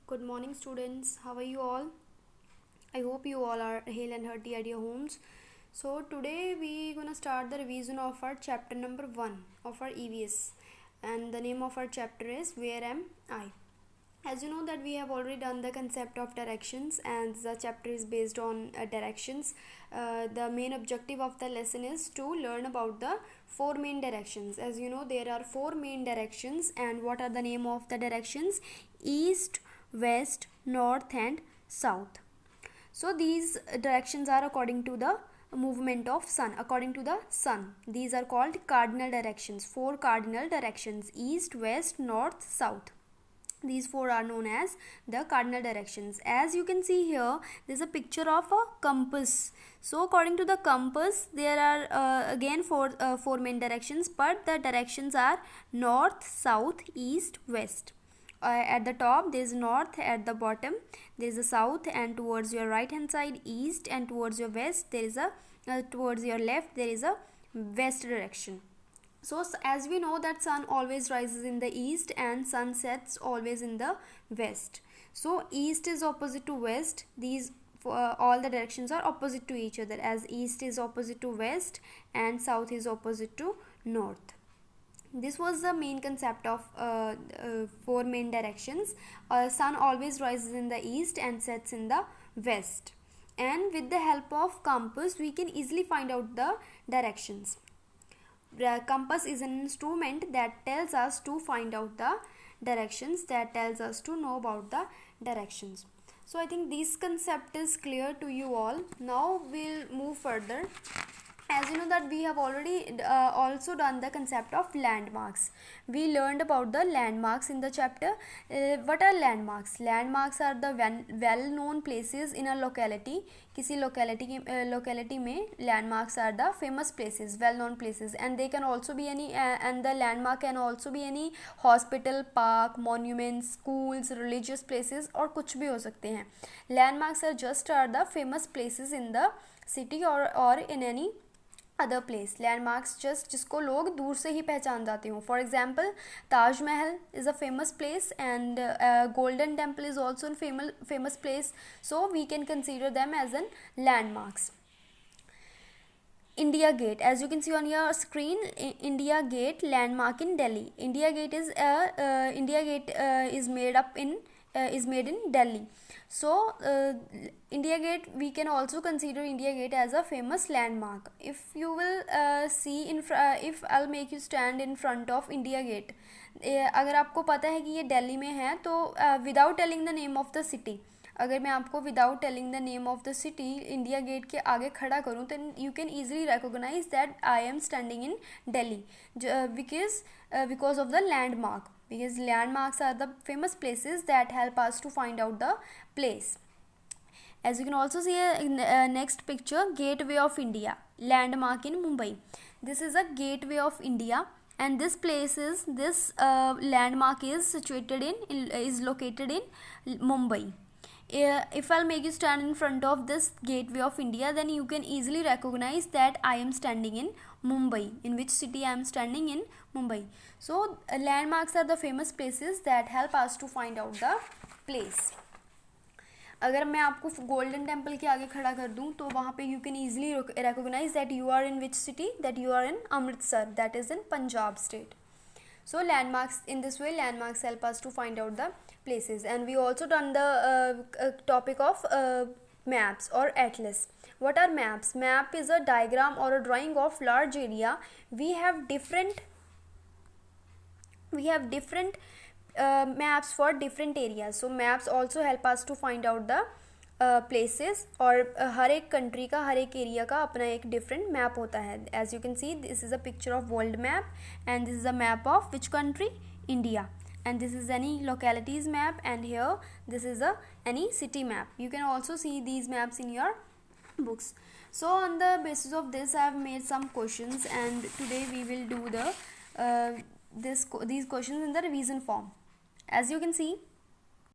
Good morning, students. How are you all? I hope you all are hale and hearty at your homes. So today we gonna start the revision of our chapter number 1 of our EVS, and the name of our chapter is Where Am I? As you know that we have already done the concept of directions, and the chapter is based on directions. The main objective of the lesson is to learn about the four main directions. As you know, there are four main directions, and what are the name of the directions? East, west, north and south. So these directions are according to the movement of sun, according to the sun. These are called cardinal directions. Four cardinal directions: east, west, north, south. These four are known as the cardinal directions. As you can see here, there is a picture of a compass. So according to the compass, there are again four main directions, but the directions are north, south, east, west. At the top there is north, at the bottom there is a south, and towards your right hand side east, and towards your west there is a towards your left there is a west direction. So as we know that sun always rises in the east and sun sets always in the west. So east is opposite to west. These all the directions are opposite to each other, as east is opposite to west and south is opposite to north. This was the main concept of four main directions. Sun always rises in the east and sets in the west, and with the help of compass we can easily find out the directions. The compass is an instrument that tells us to find out the directions, that tells us to know about the directions. So I think this concept is clear to you all. Now we'll move further. As you know that we have already also done the concept of landmarks. We learned about the landmarks in the chapter. What are landmarks? Landmarks are the well known places in a locality. किसी locality में landmarks are the famous places, well known places, and they can also be any and the landmark can also be any hospital, park, monuments, schools, religious places और कुछ भी हो सकते हैं. Landmarks are just the famous places in the city or in any other place. Landmarks just जिसको लोग दूर से ही पहचान जाते हों. For example Taj Mahal is a famous place, and Golden Temple is also famous place. So we can consider them as an landmarks. India Gate, as you can see on your screen, India Gate landmark in Delhi. India Gate is made in Delhi. So India Gate, we can also consider India Gate as a famous landmark. If you will see if I'll make you stand in front of India Gate, अगर आपको पता है कि ये दिल्ली में है तो without telling the name of the city, अगर मैं आपको without telling the name of the city India Gate के आगे खड़ा करूँ तो you can easily recognise that I am standing in Delhi, because of the landmark, because landmarks are the famous places that help us to find out the place. As you can also see in next picture, Gateway of India, landmark in Mumbai. This is a gateway of India, and this landmark is located in Mumbai. If I'll make you stand in front of this gateway of India, then you can easily recognize that I am standing in Mumbai. In which city I am standing? In Mumbai. So landmarks are the famous places that help us to find out the place. अगर मैं आपको golden temple के आगे खड़ा कर दूं तो वहाँ पे you can easily recognize that you are in which city, that you are in Amritsar, that is in Punjab state. So landmarks, in this way landmarks help us to find out the places. And we also done the topic of maps or atlas. What are maps? Map is a diagram or a drawing of large area. We have different maps for different areas. So maps also help us to find out the places, और हर एक country का, हर एक area का अपना एक different map होता है. As you can see, this is a picture of world map, and this is a map of which country? India. And this is any localities map, and here this is any city map. You can also see these maps in your books. So on the basis of this I have made some questions, and today we will do these questions in the revision form. As you can see,